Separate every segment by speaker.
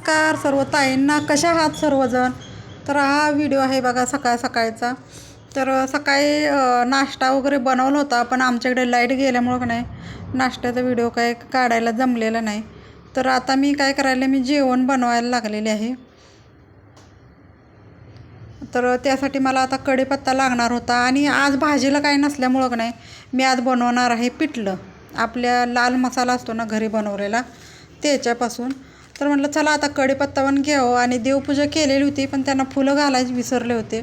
Speaker 1: नमस्कार सर्व ताईंना, कशा आहात सर्वजण. तर हा व्हिडिओ आहे बघा सकाळचा. तर सकाळी नाश्ता वगैरे बनवला होता, पण आमच्याकडे लाईट गेल्यामुळं नाही नाश्त्याचा व्हिडिओ काय काढायला जमलेला नाही. तर आता मी काय करायला, मी जेवण बनवायला लागलेले आहे. तर त्यासाठी मला आता कढीपत्ता लागणार होता, आणि आज भाजीला काही नसल्यामुळं नाही मी आज बनवणार आहे पिठलं. आपल्या लाल मसाला असतो ना घरी बनवलेला त्याच्यापासून. तर म्हटलं चला आता कढीपत्ता पण घ्यावं, आणि देवपूजा केलेली होती पण त्यांना फुलं घालायचे विसरले होते,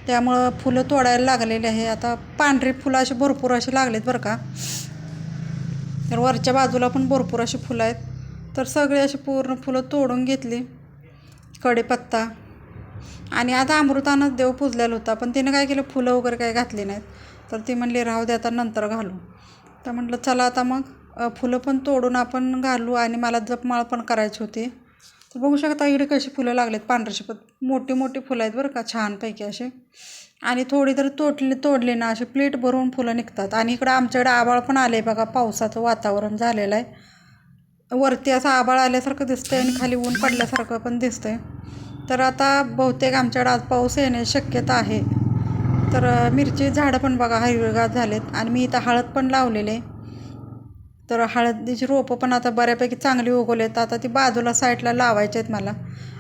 Speaker 1: त्यामुळं फुलं तोडायला लागलेले आहे. आता पांढरी फुलं अशी भरपूर अशी लागलेत बरं का. तर वरच्या बाजूला पण भरपूर अशी फुलं आहेत. तर सगळी अशी पूर्ण फुलं तोडून घेतली. कढीपत्ता आणि आता अमृतानंच देव पुजलेला होता, पण तिने काय केलं, फुलं वगैरे काही घातली नाहीत. तर ती म्हणली राहू दे आता नंतर घालू. तर म्हटलं चला आता मग फुलं पण तोडून आपण घालू, आणि मला जपमाळ पण करायची होती. तर बघू शकता इकडे कशी फुलं लागलेत, पांढरीशी मोठी मोठी फुलं आहेत बरं का, छानपैकी असे. आणि थोडी तर तोडली ना अशी प्लेट भरून फुलं निघतात. आणि इकडं आमच्याकडे आभाळ पण आले बघा, पावसाचं वातावरण झालेलं आहे. वरती असं आभाळ आल्यासारखं दिसतंय आणि खाली ऊन पडल्यासारखं पण दिसतंय. तर आता बहुतेक आमच्याकडे आज पाऊस येण्याची शक्यता आहे. तर मिरची झाडं पण बघा हिरवेगार झालेत, आणि मी इथं हळद पण लावलेले. तर हळदीची रोपं पण आता बऱ्यापैकी चांगली उगवलेत. आता ती बाजूला साईडला लावायचे आहेत मला.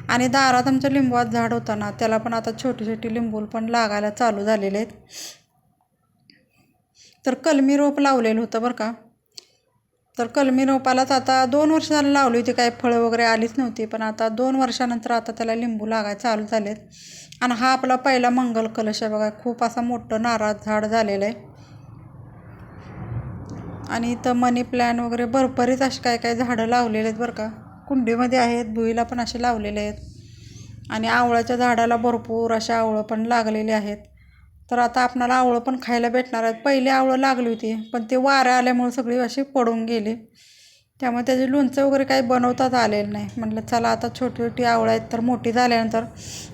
Speaker 1: आणि दारात आमच्या लिंबूचं झाड होतं ना, त्याला पण आता छोटी छोटी लिंबू पण लागायला चालू झालेले आहेत. तर कलमी रोप लावलेलं होतं बरं का. तर कलमी रोपालाच आता 2 वर्ष झालं लावली होती, काही फळं वगैरे आलीच नव्हती, पण आता 2 वर्षानंतर आता त्याला लिंबू लागायला चालू झालेत. आणि हा आपला पहिला मंगल कलश आहे बघा, खूप असा मोठं नारळ झाड झालेलं आहे. आणि इथं मनी प्लॅन वगैरे बरीच अशी काय झाडं लावलेले आहेत बरं का. कुंडीमध्ये आहेत, भुईला पण असे लावलेले आहेत. आणि आवळ्याच्या झाडाला भरपूर अशा आवळं पण लागलेले आहेत. तर आता आपणाला आवळं पण खायला भेटणार आहेत. पहिले आवळं लागली होती, पण ते वारं आल्यामुळे सगळी अशी पडून गेली, त्यामुळे त्याचे लोणचं वगैरे काही बनवताच आलेलं नाही. म्हटलं चला आता छोटी छोटी आवळं आहेत, तर मोठी झाल्यानंतर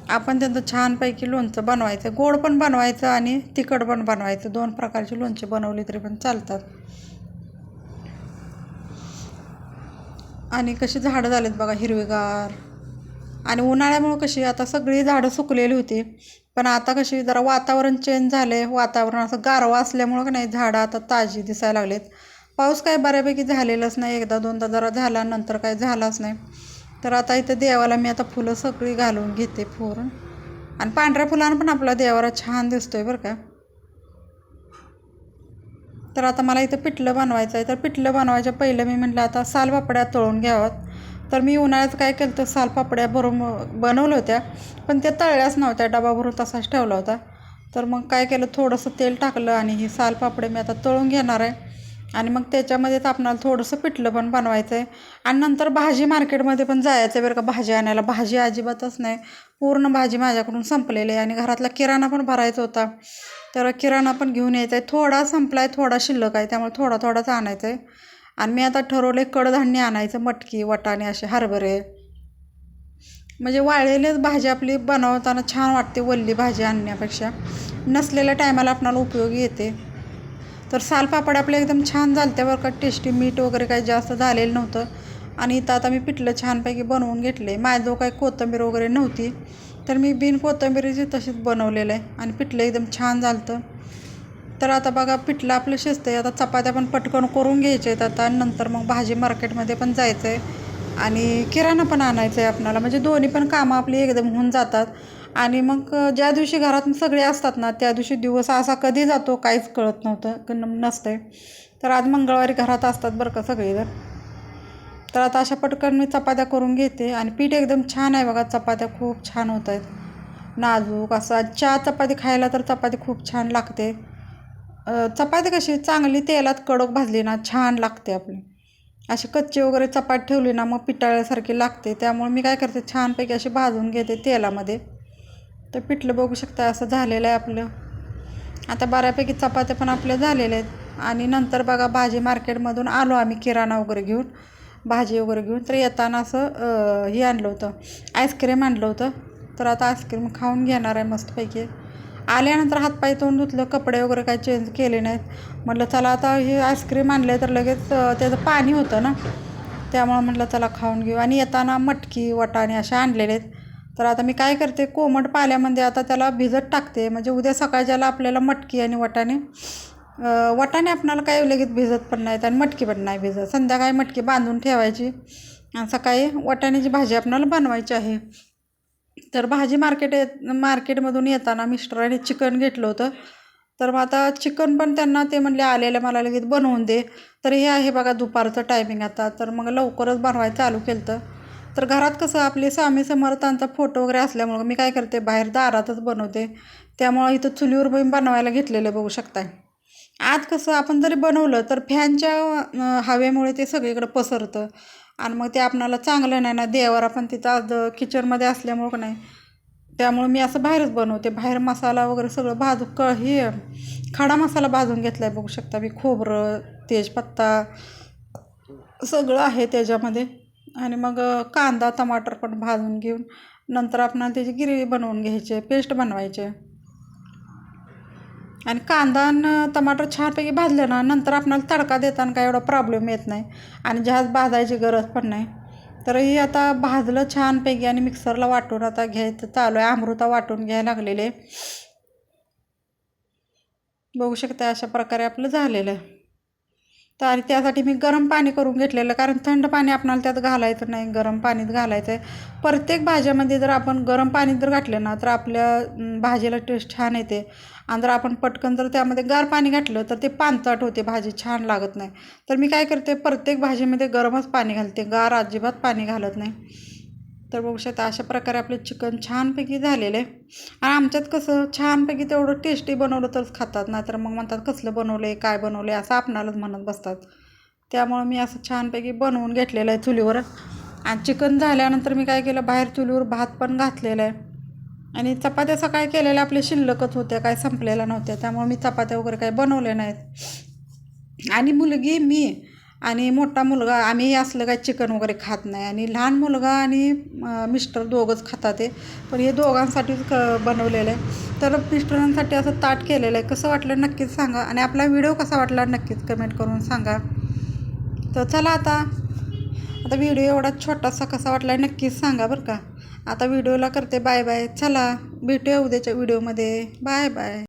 Speaker 1: आपण त्यांचं छानपैकी लोणचं बनवायचं. गोड पण बनवायचं आणि तिखट पण बनवायचं, 2 प्रकारचे लोणचे बनवले तरी पण चालतात. आणि कशी झाडं झालीत बघा हिरवीगार. आणि उन्हाळ्यामुळं कशी आता सगळी झाडं सुकलेली होती, पण आता कशी जरा वातावरण चेंज झाले, वातावरण असं गारवा असल्यामुळं का नाही झाडं आता ताजी दिसायला लागलेत. पाऊस काय बऱ्यापैकी झालेलाच नाही, एकदा दोनदा जरा झाला, नंतर काय झालाच नाही. तर आता इथं देवाला मी आता फुलं सगळी घालून घेते फोडून. आणि पांढऱ्या फुलानं पण आपला देवाला छान दिसतोय बरं का. तर आता मला इथं पिठलं बनवायचं आहे. तर पिठलं बनवायच्या पहिलं मी म्हटलं आता सालपापड्या तळून घ्याव्यात. तर मी उन्हाळ्यात काय केलं तर सालपापड्या भरून बनवल्या होत्या, पण त्या तळल्याच नव्हत्या, डबा भरून तसाच ठेवला होता. तर मग काय केलं, थोडंसं तेल टाकलं आणि ही सालपापड्या मी आता तळून घेणार आहे. आणि मग त्याच्यामध्येच आपणाला थोडंसं पिठलं पण बनवायचं आहे. आणि नंतर भाजी मार्केटमध्ये पण जायचं आहे बरं का, भाजी आणायला. भाजी अजिबातच नाही, पूर्ण भाजी माझ्याकडून संपलेली आहे. आणि घरातला किराणा पण भरायचा होता, तर किराणा पण घेऊन यायचा आहे. थोडा संपला आहे, थोडा शिल्लक आहे, त्यामुळे थोडाच आणायचं आहे. आणि मी आता ठरवले कडधान्य आणायचं, मटकी, वाटाणे, असे हरभरे. म्हणजे वाळलेलीच भाजी आपली बनवताना छान वाटते, वल्ली भाजी आणण्यापेक्षा. नसलेल्या टायमाला आपणाला उपयोगी येते. तर सालपापड आपले एकदम छान झालते बरं का, टेस्टी. मीठ वगैरे काही जास्त झालेलं नव्हतं. आणि इथं आता मी पिठलं छानपैकी बनवून घेतले. माझं काही कोथिंबीर वगैरे नव्हती, तर मी बिन कोथिंबीरीची तशीच बनवलेलं आहे. आणि पिठलं एकदम छान झालं. तर आता बघा पिठलं आपलं शिजतं आहे. आता चपात्या पण पटकन करून घ्यायच्या आहेत आता. नंतर मग भाजी मार्केटमध्ये पण जायचं आहे, आणि किराणा पण आणायचं आहे आपणाला. म्हणजे दोन्ही पण कामं आपली एकदम होऊन जातात. आणि मग ज्या दिवशी घरात सगळे असतात ना, त्या दिवशी दिवस असा कधी जातो काहीच कळत नसतंय. तर आज मंगळवारी घरात असतात बरं का सगळेजण. तर आता अशा पटकन मी चपात्या करून घेते. आणि पीठ एकदम छान आहे बघा, चपात्या खूप छान होत आहेत, नाजूक असा. चपाती खायला तर चपाती खूप छान लागते. चपाती कशी चांगली तेलात कडक भाजली ना छान लागते आपली. अशी कच्ची वगैरे चपाती ठेवली ना मग पिटाळ्यासारखी लागते. त्यामुळे मी काय करते, छानपैकी अशी भाजून घेते तेलामध्ये. तर पिठलं बघू शकता असं झालेलं आहे आपलं. आता बऱ्यापैकी चपात्या पण आपल्या झालेल्या आहेत. आणि नंतर बघा भाजी मार्केटमधून आलो आम्ही किराणा वगैरे घेऊन, भाजी वगैरे घेऊन. तर येताना असं हे आणलं होतं, आईस्क्रीम आणलं होतं. तर आता आईस्क्रीम खाऊन घेणार आहे मस्तपैकी. आल्यानंतर हातपाय तोंड धुतलं, कपडे वगैरे काही चेंज केले नाहीत. म्हटलं चला आता हे आईस्क्रीम आणले तर लगेच त्याचं पाणी होतं ना, त्यामुळं म्हटलं चला खाऊन घेऊ. आणि येताना मटकी वाटाणे असे आणलेले आहेत. तर आता मी काय करते, कोमट पाल्यामध्ये आता त्याला भिजत टाकते, म्हणजे उद्या सकाळच्याला आपल्याला मटकी आणि वाटाणे वाटाणे आपणाला काय लगेच भिजत पण नाहीत आणि मटकी पण नाही भिजत. संध्याकाळी मटकी बांधून ठेवायची आणि सकाळी वाटाण्याची भाजी आपणाला बनवायची आहे. तर भाजी मार्केटमधून येताना मिस्टरांनी चिकन घेतलं होतं. तर मग आता चिकन पण त्यांना ते म्हणले आलेलं मला लगेच बनवून दे. तर हे आहे बघा दुपारचं टायमिंग आता. तर मग लवकरच बनवायला चालू केलं होतं. तर घरात कसं आपले स्वामी समर्थांचा फोटो वगैरे असल्यामुळं मी काय करते, बाहेर दारातच बनवते. त्यामुळं इथं चुलीवर पण बनवायला घेतलेलं बघू शकताय. आत कसं आपण जरी बनवलं तर फॅनच्या हवेमुळे ते सगळीकडे पसरतं आणि मग ते आपणाला चांगलं नाही ना. देवावर आपण तिथं आज किचनमध्ये असल्यामुळं का नाही, त्यामुळे मी असं बाहेरच बनवते. बाहेर मसाला वगैरे सगळं खडा मसाला भाजून घेतला आहे बघू शकता मी. खोबरं, तेजपत्ता सगळं आहे त्याच्यामध्ये. आणि मग कांदा टमाटर पण भाजून घेऊन नंतर आपणाला त्याची ग्रेव्ही बनवून घ्यायची, पेस्ट बनवायचे. आणि कांदा आणि टमाटर छानपैकी भाजलं ना, नंतर आपणाला तडका देताना काय एवढा प्रॉब्लेम येत नाही आणि जास्त भाजायची गरज पण नाही. तर ही आता भाजलं छानपैकी आणि मिक्सरला वाटून आता घ्यायचं चालू आहे. अमृता वाटून घ्यायला लागलेले बघू शकता. अशा प्रकारे आपलं झालेलं आहे. तर आणि त्यासाठी मी गरम पाणी करून घेतलेलं, कारण थंड पाणी आपणाला त्यात घालायचं नाही, गरम पाणीच घालायचं आहे. प्रत्येक भाज्यामध्ये जर आपण गरम पाणी जर घातलं ना तर आपल्या भाजीला टेस्ट छान येते. आणि जर आपण पटकन जर त्यामध्ये गार पाणी घातलं तर ते पानचट होते, भाजी छान लागत नाही. तर मी काय करते, प्रत्येक भाजीमध्ये गरमच पाणी घालते, गार अजिबात पाणी घालत नाही. तर बघू शकता अशा प्रकारे आपले चिकन छानपैकी झालेलं आहे. आणि आमच्यात कसं छानपैकी तेवढं टेस्टी बनवलं तरच खातात, नाहीतर मग म्हणतात कसलं बनवलं आहे, काय बनवलं आहे, असं आपणालाच म्हणत बसतात. त्यामुळं मी असं छानपैकी बनवून घेतलेलं आहे चुलीवर. आणि चिकन झाल्यानंतर मी काय केलं, बाहेर चुलीवर भात पण घातलेला आहे. आणि चपात्या सकाळी केलेल्या आपल्या शिल्लकच होत्या, काय संपलेल्या नव्हत्या. त्यामुळे मी चपात्या वगैरे काही बनवल्या नाहीत. आणि मुलगी, मी आणि मोठा मुलगा आम्ही असलं काय चिकन वगैरे खात नाही. आणि लहान मुलगा आणि मिस्टर दोघंच खातात ते. पण हे दोघांसाठीच बनवलेलं आहे. तर मिस्टरांसाठी असं ताट केलेलं आहे. कसं वाटलं नक्कीच सांगा आणि आपला व्हिडिओ कसा वाटला नक्कीच कमेंट करून सांगा. तर चला आता व्हिडिओ एवढा छोटासा कसा वाटला नक्कीच सांगा बरं का. आता व्हिडिओला करते बाय बाय. चला भेटूया उद्याच्या व्हिडिओमध्ये. Bye bye.